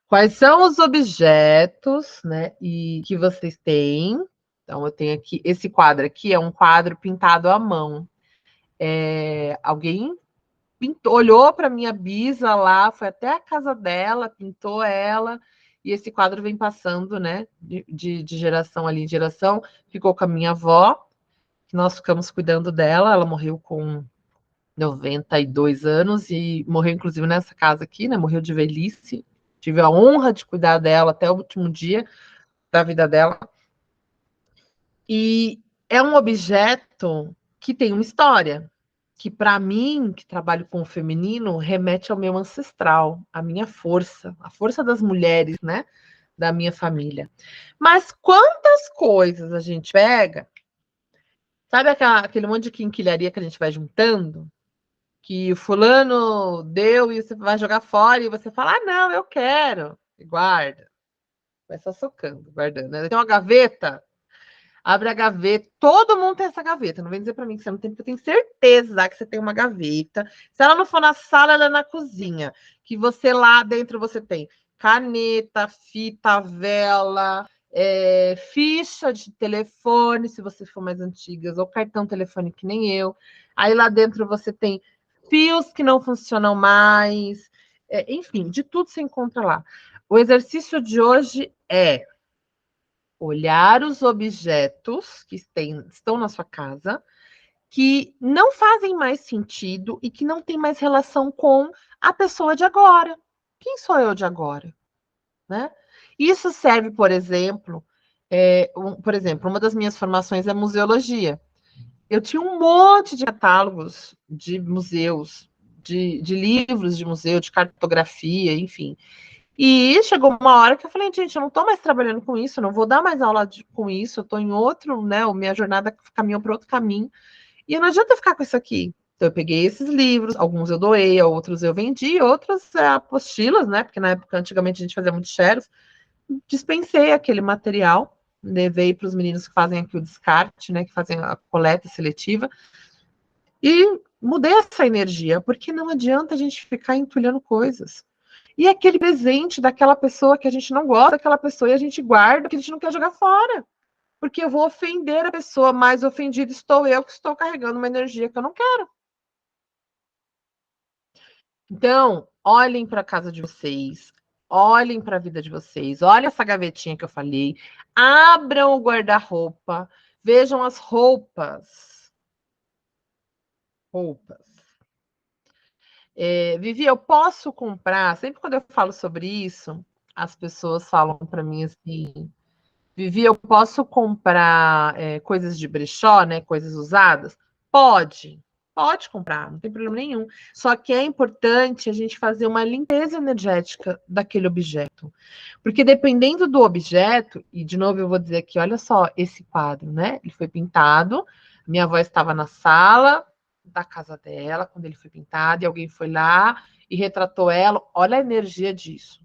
Quais são os objetos, né, e que vocês têm? Então, eu tenho aqui, esse quadro aqui é um quadro pintado à mão. Alguém pintou, olhou para minha bisa lá, foi até a casa dela, pintou ela, e esse quadro vem passando, né, de geração ali em geração, ficou com a minha avó, que nós ficamos cuidando dela, ela morreu com 92 anos e morreu inclusive nessa casa aqui, né, morreu de velhice, tive a honra de cuidar dela até o último dia da vida dela, e é um objeto que tem uma história, que para mim, que trabalho com o feminino, remete ao meu ancestral, à minha força, a força das mulheres, né, da minha família. Mas quantas coisas a gente pega, sabe aquele monte de quinquilharia que a gente vai juntando, que o fulano deu e você vai jogar fora e você fala, ah, não, eu quero, e guarda, vai só socando, guardando. Tem uma gaveta. Abre a gaveta, todo mundo tem essa gaveta. Não vem dizer para mim que você não tem, porque eu tenho certeza que você tem uma gaveta. Se ela não for na sala, ela é na cozinha. Que você lá dentro você tem caneta, fita, vela, ficha de telefone, se você for mais antigas, ou cartão telefone que nem eu. Aí lá dentro você tem fios que não funcionam mais. Enfim, de tudo você encontra lá. O exercício de hoje é olhar os objetos que estão na sua casa, que não fazem mais sentido e que não tem mais relação com a pessoa de agora. Quem sou eu de agora? Né? Isso serve, por exemplo, uma das minhas formações é museologia. Eu tinha um monte de catálogos de museus, de livros de museu, de cartografia, enfim. E chegou uma hora que eu falei, gente, eu não estou mais trabalhando com isso, eu não vou dar mais aula com isso, eu estou em outro, né? Minha jornada caminhou para outro caminho. E não adianta ficar com isso aqui. Então, eu peguei esses livros, alguns eu doei, outros eu vendi, outros apostilas, né? Porque na época, antigamente, a gente fazia muito shares. Dispensei aquele material, levei para os meninos que fazem aqui o descarte, né? Que fazem a coleta seletiva. E mudei essa energia, porque não adianta a gente ficar entulhando coisas. E aquele presente daquela pessoa que a gente não gosta daquela pessoa e a gente guarda, que a gente não quer jogar fora. Porque eu vou ofender a pessoa, mais ofendida estou eu que estou carregando uma energia que eu não quero. Então, olhem para a casa de vocês, olhem para a vida de vocês, olhem essa gavetinha que eu falei, abram o guarda-roupa, vejam as roupas. Vivi, eu posso comprar? Sempre quando eu falo sobre isso, as pessoas falam para mim assim, Vivi, eu posso comprar coisas de brechó, né? Coisas usadas? Pode comprar, não tem problema nenhum. Só que é importante a gente fazer uma limpeza energética daquele objeto. Porque dependendo do objeto, e de novo eu vou dizer aqui, olha só esse quadro, né? Ele foi pintado, minha avó estava na sala da casa dela quando ele foi pintado, e alguém foi lá e retratou ela. Olha a energia disso.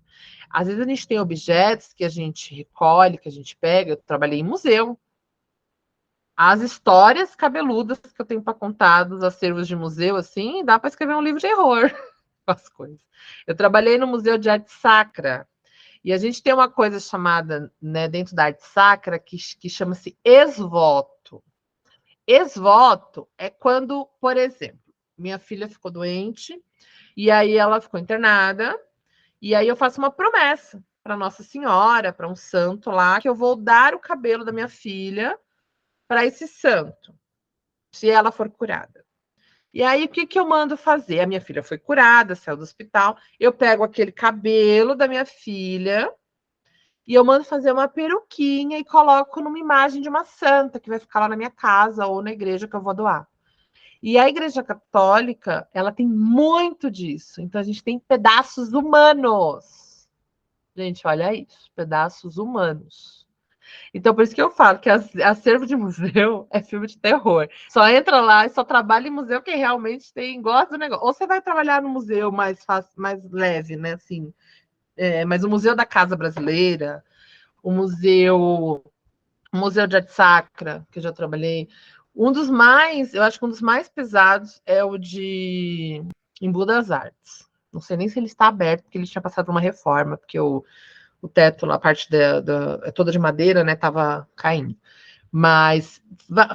Às vezes a gente tem objetos que a gente recolhe, que a gente pega. Eu trabalhei em museu. As histórias cabeludas que eu tenho para contar dos acervos de museu, assim, dá para escrever um livro de terror com as coisas. Eu trabalhei no Museu de Arte Sacra. E a gente tem uma coisa chamada, né, dentro da arte sacra, que chama-se ex-voto. Ex-voto é quando, por exemplo, minha filha ficou doente, e aí ela ficou internada, e aí eu faço uma promessa para Nossa Senhora, para um santo lá, que eu vou dar o cabelo da minha filha para esse santo, se ela for curada. E aí, o que que eu mando fazer? A minha filha foi curada, saiu do hospital. Eu pego aquele cabelo da minha filha e eu mando fazer uma peruquinha e coloco numa imagem de uma santa que vai ficar lá na minha casa ou na igreja que eu vou doar. E a Igreja Católica, ela tem muito disso. Então, a gente tem pedaços humanos. Gente, olha isso, pedaços humanos. Então, por isso que eu falo que acervo de museu é filme de terror. Só entra lá e só trabalha em museu quem realmente gosta do negócio. Ou você vai trabalhar no museu mais fácil, mais leve, né? Assim, mas o Museu da Casa Brasileira, o Museu de Arte Sacra, que eu já trabalhei, eu acho que um dos mais pesados é o de Embu das Artes. Não sei nem se ele está aberto, porque ele tinha passado por uma reforma, porque o teto, a parte é toda de madeira, né, estava caindo. Mas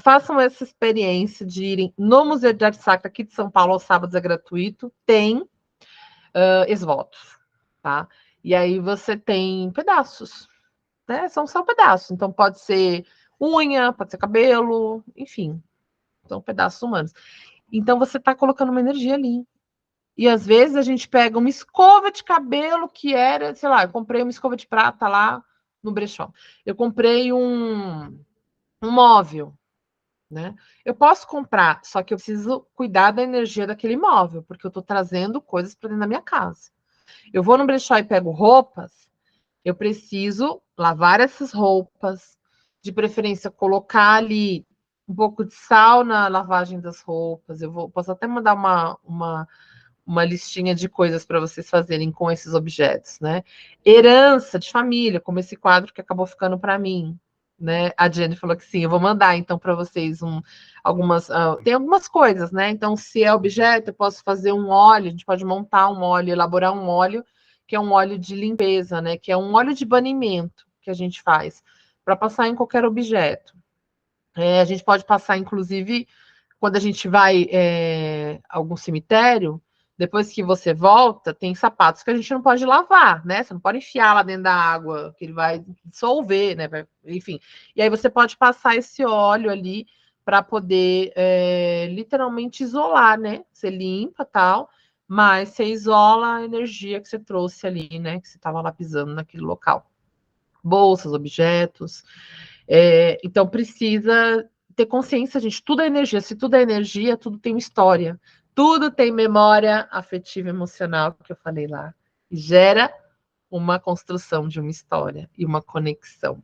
façam essa experiência de irem no Museu de Arte Sacra aqui de São Paulo, aos sábados é gratuito, tem ex-votos, tá? E aí você tem pedaços, né? São só pedaços. Então pode ser unha, pode ser cabelo, enfim, são pedaços humanos. Então você está colocando uma energia ali. E às vezes a gente pega uma escova de cabelo que era, sei lá, eu comprei uma escova de prata lá no brechó. Eu comprei um móvel, né? Eu posso comprar, só que eu preciso cuidar da energia daquele móvel, porque eu estou trazendo coisas para dentro da minha casa. Eu vou no brechó e pego roupas, eu preciso lavar essas roupas, de preferência colocar ali um pouco de sal na lavagem das roupas. Posso até mandar uma listinha de coisas para vocês fazerem com esses objetos, né? Herança de família, como esse quadro que acabou ficando para mim, né? A Jenny falou que sim, eu vou mandar então para vocês tem algumas coisas, né? Então, se é objeto, eu posso fazer um óleo, a gente pode montar um óleo, elaborar um óleo, que é um óleo de limpeza, né? Que é um óleo de banimento que a gente faz para passar em qualquer objeto. A gente pode passar, inclusive, quando a gente vai a algum cemitério, depois que você volta, tem sapatos que a gente não pode lavar, né? Você não pode enfiar lá dentro da água, que ele vai dissolver, né? Enfim. E aí você pode passar esse óleo ali para poder literalmente isolar, né? Você limpa tal, mas você isola a energia que você trouxe ali, né? Que você estava lá pisando naquele local. Bolsas, objetos. Então precisa ter consciência, gente. Tudo é energia. Se tudo é energia, tudo tem uma história. Tudo tem memória afetiva e emocional, que eu falei lá. E gera uma construção de uma história e uma conexão.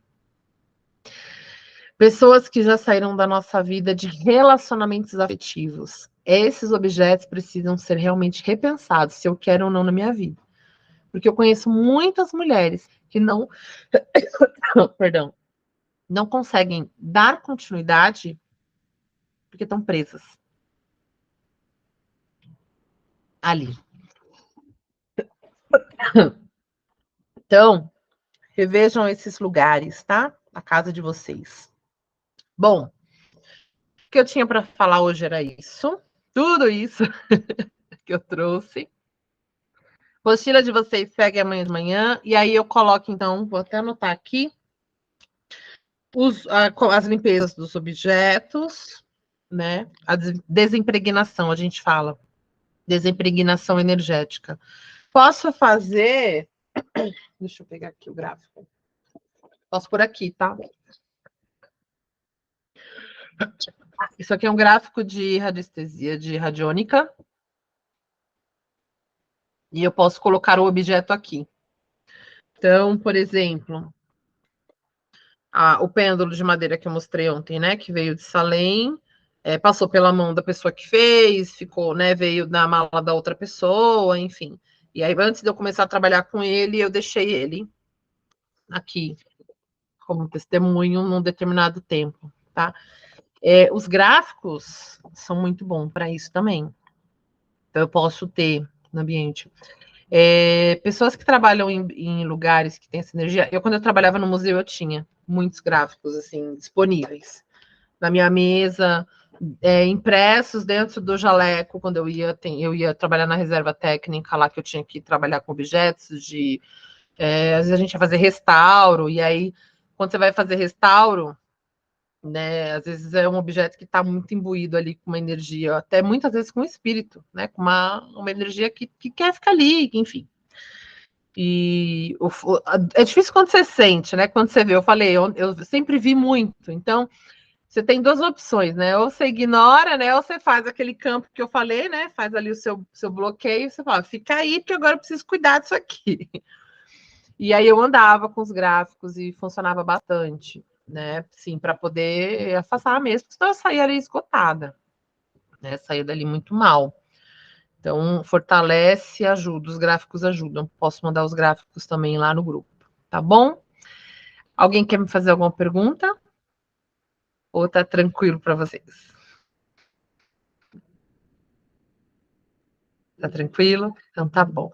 Pessoas que já saíram da nossa vida de relacionamentos afetivos. Esses objetos precisam ser realmente repensados, se eu quero ou não na minha vida. Porque eu conheço muitas mulheres que não, perdão, não conseguem dar continuidade porque estão presas ali. Então, revejam esses lugares, tá? A casa de vocês. Bom, o que eu tinha para falar hoje era isso. Tudo isso que eu trouxe. Apostila de vocês segue amanhã de manhã. E aí eu coloco, então, vou até anotar aqui, as limpezas dos objetos, né? A desimpregnação, a gente fala. Desimpregnação energética. Posso fazer. Deixa eu pegar aqui o gráfico. Posso por aqui, tá? Isso aqui é um gráfico de radiestesia de radiônica. E eu posso colocar o objeto aqui. Então, por exemplo, o pêndulo de madeira que eu mostrei ontem, né? Que veio de Salem, passou pela mão da pessoa que fez, ficou, né? Veio na mala da outra pessoa, enfim. E aí, antes de eu começar a trabalhar com ele, eu deixei ele aqui como testemunho num determinado tempo, tá? Os gráficos são muito bons para isso também. Então, eu posso ter no ambiente. Pessoas que trabalham em lugares que têm essa energia. Quando eu trabalhava no museu, eu tinha muitos gráficos assim disponíveis na minha mesa, impressos dentro do jaleco. Quando eu ia trabalhar na reserva técnica lá, que eu tinha que trabalhar com objetos às vezes a gente ia fazer restauro, e aí, quando você vai fazer restauro, né? Às vezes é um objeto que está muito imbuído ali com uma energia, até muitas vezes com um espírito, né? Com uma energia que quer ficar ali, enfim. E é difícil quando você sente, né? Quando você vê, eu falei, eu sempre vi muito, então você tem duas opções, né? Ou você ignora, né? Ou você faz aquele campo que eu falei, né? Faz ali o seu bloqueio, você fala, fica aí, porque agora eu preciso cuidar disso aqui. E aí eu andava com os gráficos e funcionava bastante, né? Sim, para poder afastar mesmo, senão eu saía ali esgotada, né? Saía dali muito mal. Então, fortalece e ajuda, os gráficos ajudam. Posso mandar os gráficos também lá no grupo, tá bom? Alguém quer me fazer alguma pergunta? Ou tá tranquilo para vocês? Tá tranquilo? Então tá bom.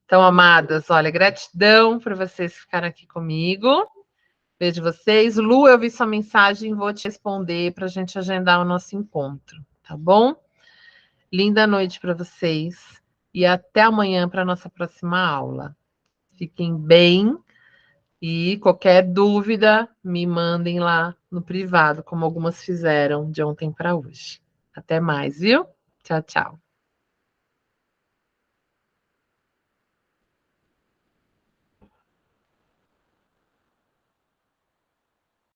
Então, amadas, olha, gratidão por vocês ficarem aqui comigo. Vejo vocês. Lu, eu vi sua mensagem, vou te responder para a gente agendar o nosso encontro, tá bom? Linda noite para vocês e até amanhã para a nossa próxima aula. Fiquem bem e qualquer dúvida, me mandem lá no privado, como algumas fizeram de ontem para hoje. Até mais, viu? Tchau, tchau.